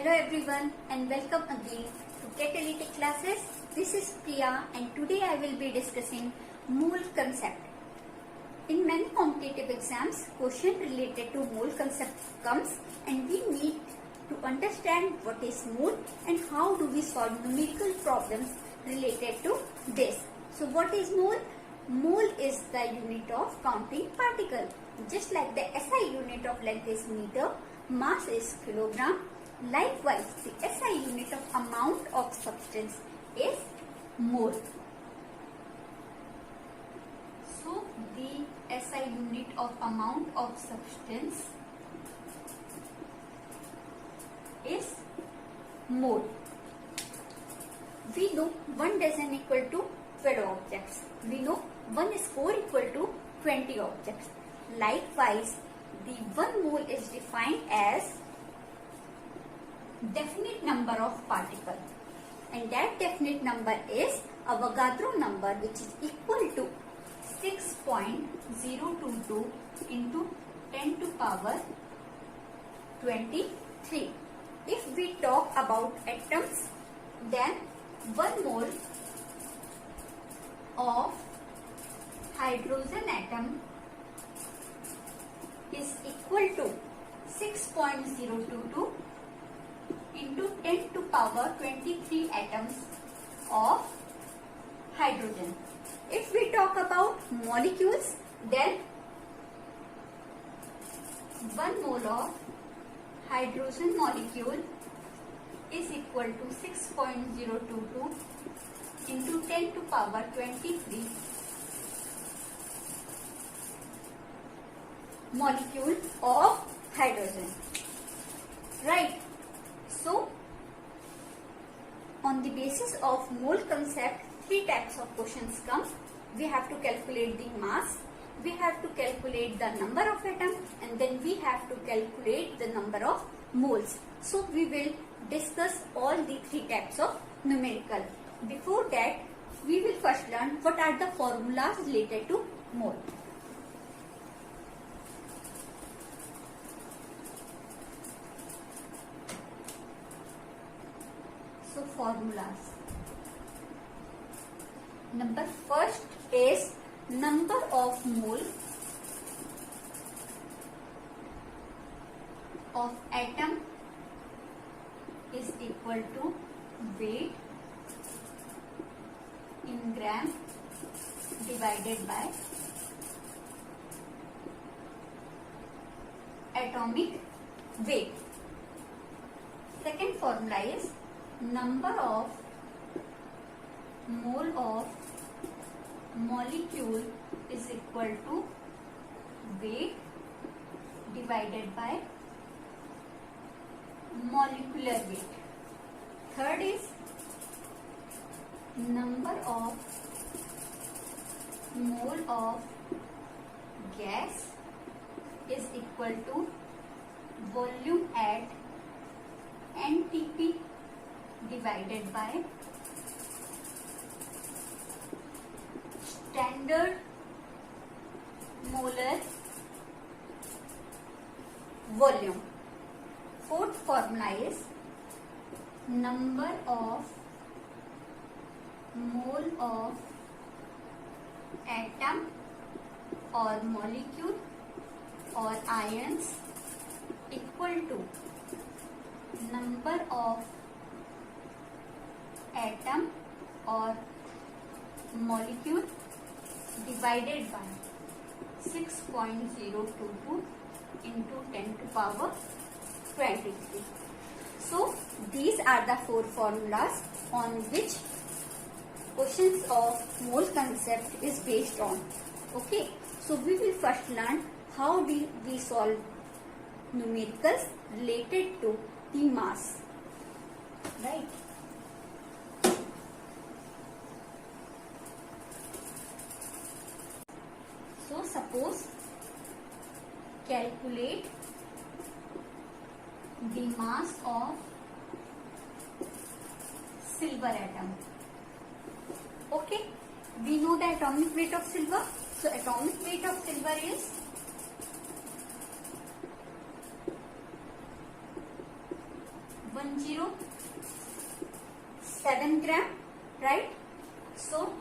Hello everyone and welcome again to Catalytic classes. This is Priya and today I will be discussing mole concept. In many competitive exams, question related to mole concept comes and we need to understand what is mole and how do we solve numerical problems related to this. So what is mole? Mole is the unit of counting particle. Just like the SI unit of length is meter, mass is kilogram. Likewise, the SI unit of amount of substance is mole. So, the SI unit of amount of substance is mole. We know 1 dozen equal to 12 objects. We know 1 score equal to 20 objects. Likewise, the 1 mole is defined as definite number of particle, and that definite number is Avogadro number, which is equal to 6.022 into 10 to power 23. If we talk about atoms, then 1 mole of hydrogen atom is equal to 6.022 into 10 to power 23 atoms of hydrogen. If we talk about molecules, then 1 mole of hydrogen molecule is equal to 6.022 into 10 to power 23 molecule of hydrogen. Right. So, on the basis of mole concept, 3 types of questions come. We have to calculate the mass, we have to calculate the number of atoms, and then we have to calculate the number of moles. So, we will discuss all the 3 types of numerical. Before that, we will first learn what are the formulas related to mole. So, formulas. Number first is number of mole of atom is equal to weight in gram divided by atomic weight. Second formula is number of mole of molecule is equal to weight divided by molecular weight. Third is number of mole of gas is equal to volume at NTP divided by standard molar volume. Fourth formula is number of mole of atom or molecule or ions equal to number of atom or molecule divided by 6.022 into 10 to power 23. So, these are the 4 formulas on which questions of mole concept is based on. Okay, so we will first learn how do we solve numericals related to the mass. Right. So, suppose calculate the mass of silver atom. Okay, we know the atomic weight of silver. So, atomic weight of silver is 1 107 gram, right? So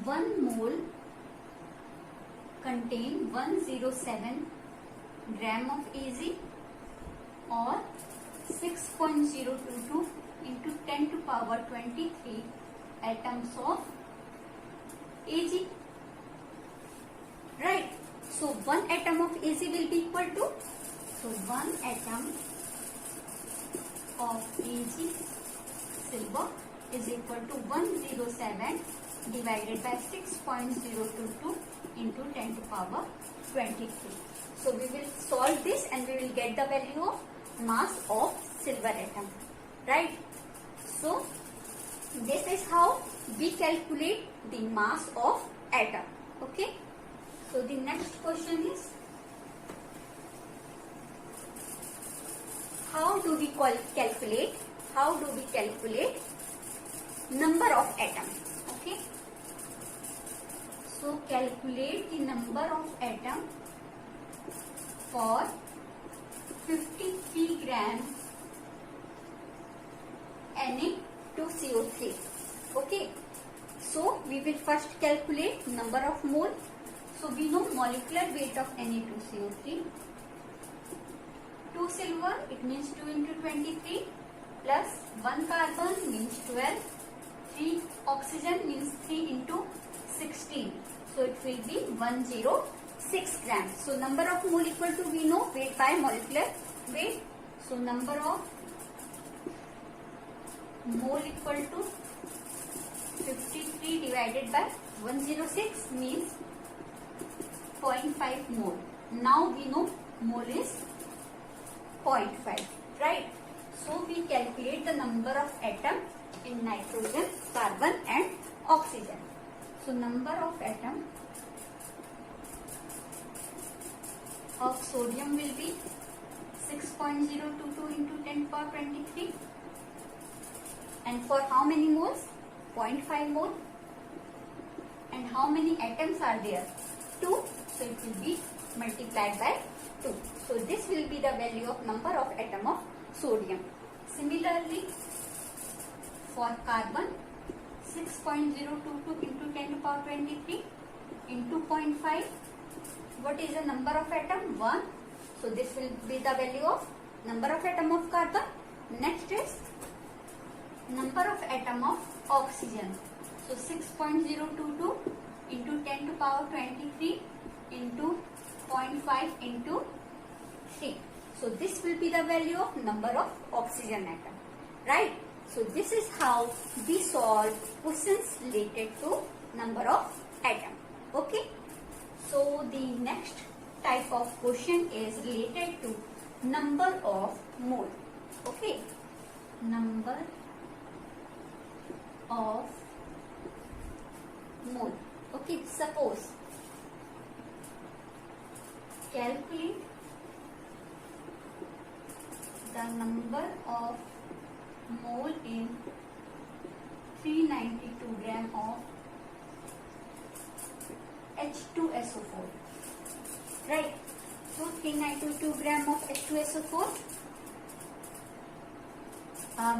1 mole contain 107 gram of Ag, or 6.022 into 10 to power 23 atoms of Ag, right? So 1 atom of Ag will be equal to, so 1 atom of Ag silver is equal to 107 divided by 6.022 into 10 to power 23. So we will solve this and we will get the value of mass of silver atom, right? So this is how we calculate the mass of atom. Okay. So the next question is, how do we calculate number of atoms? Okay. So calculate the number of atoms for 53 gram Na2CO3. Okay. So we will first calculate number of mole. So we know molecular weight of Na2CO3. 2 silver, it means 2 into 23, plus 1 carbon means 12, 3 oxygen means 3 into 16. So it will be 106 grams. So number of mole equal to, we know, weight by molecular weight. So number of mole equal to 53 divided by 106 means 0.5 mole. Now we know mole is 0.5, right? So we calculate the number of atom in nitrogen, carbon and oxygen. So number of atom of sodium will be 6.022 into 10 to power 23. And for how many moles? 0.5 mole. And how many atoms are there? 2. So it will be multiplied by 2. So this will be the value of number of atom of sodium. Similarly, for carbon, 6.022 into 10 to power 23 into 0.5. What is the number of atom? 1. So this will be the value of number of atom of carbon. Next is number of atom of oxygen. So 6.022 into 10 to power 23 into 0.5 into 3. So this will be the value of number of oxygen atom, right? So this is how we solve questions related to number of atom. Okay. So the next type of question is related to number of mole. Okay. Number of mole. Okay. Suppose calculate the number of mole in 392 gram of H2SO4, right? So 392 gram of H2SO4.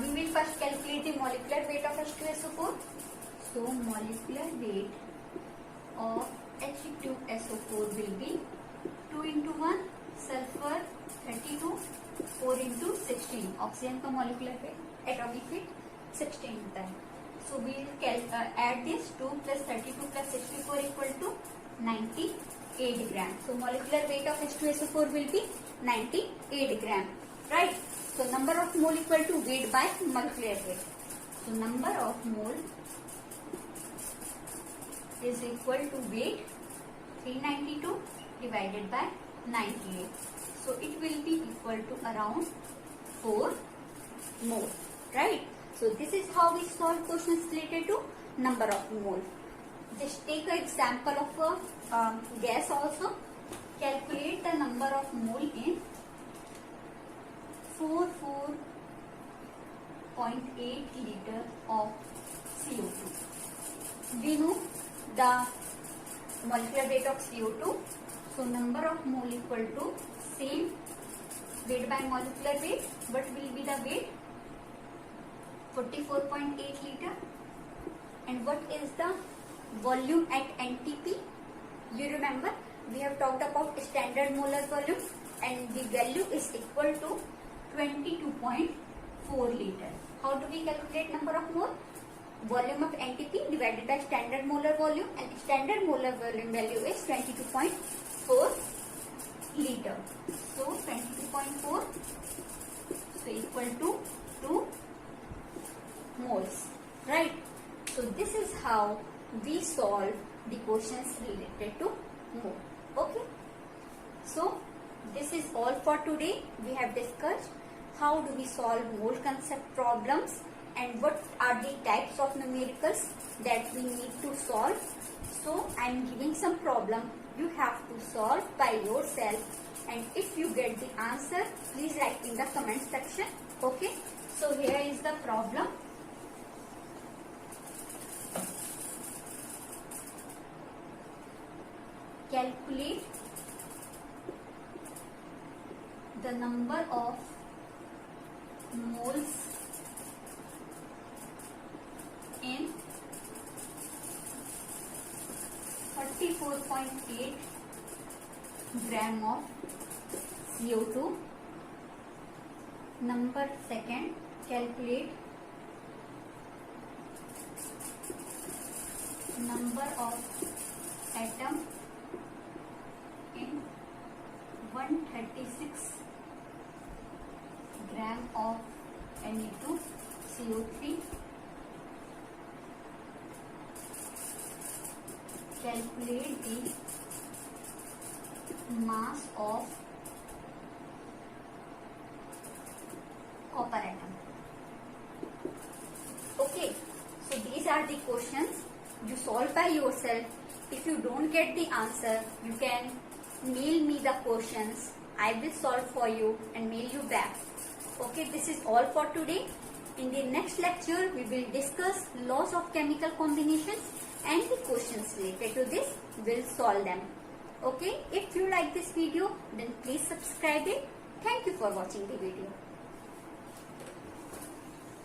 We will first calculate the molecular weight of H2SO4. So molecular weight of H2SO4 will be 2 into 1 sulfur 32, 4 into 16. Oxygen का molecular weight, atomic weight 16 होता है. So we will add this 2 plus 32 plus 64 equal to 98 gram. So molecular weight of H2SO4 will be 98 gram, right? So number of mole equal to weight by molecular weight. So number of mole is equal to weight 392 divided by 98. So it will be equal to around 4 mole, right? So this is how we solve questions related to number of mole. Just take an example of a gas also. Calculate the number of mole in 44.8 liter of CO2. We know the molecular weight of CO2. So number of mole equal to same weight by molecular weight. What will be the weight? 44.8 liter. And what is the volume at NTP? You remember we have talked about standard molar volume, and the value is equal to 22.4 liter. How do we calculate number of mole? Volume of NTP divided by standard molar volume, and standard molar volume value is 22.4 liter. So 22.4 so equal to 2 moles, right? So this is how we solve the questions related to mole. Okay. So this is all for today. We have discussed how do we solve mole concept problems and what are the types of numericals that we need to solve. So I am giving some problem you have to solve by yourself, and if you get the answer, please write in the comment section. Okay. So here is the problem. Calculate the number of moles in 44.8 gram of CO2. Number second, calculate number of atom in 136 gram of Na2CO3. Calculate the mass of copper atom. Okay, so these are the questions you solve by yourself. If you don't get the answer, you can mail me the questions. I will solve for you and mail you back. Okay, this is all for today. In the next lecture, we will discuss laws of chemical combinations and the questions related to this. We'll solve them. Okay, if you like this video, then please subscribe it. Thank you for watching the video.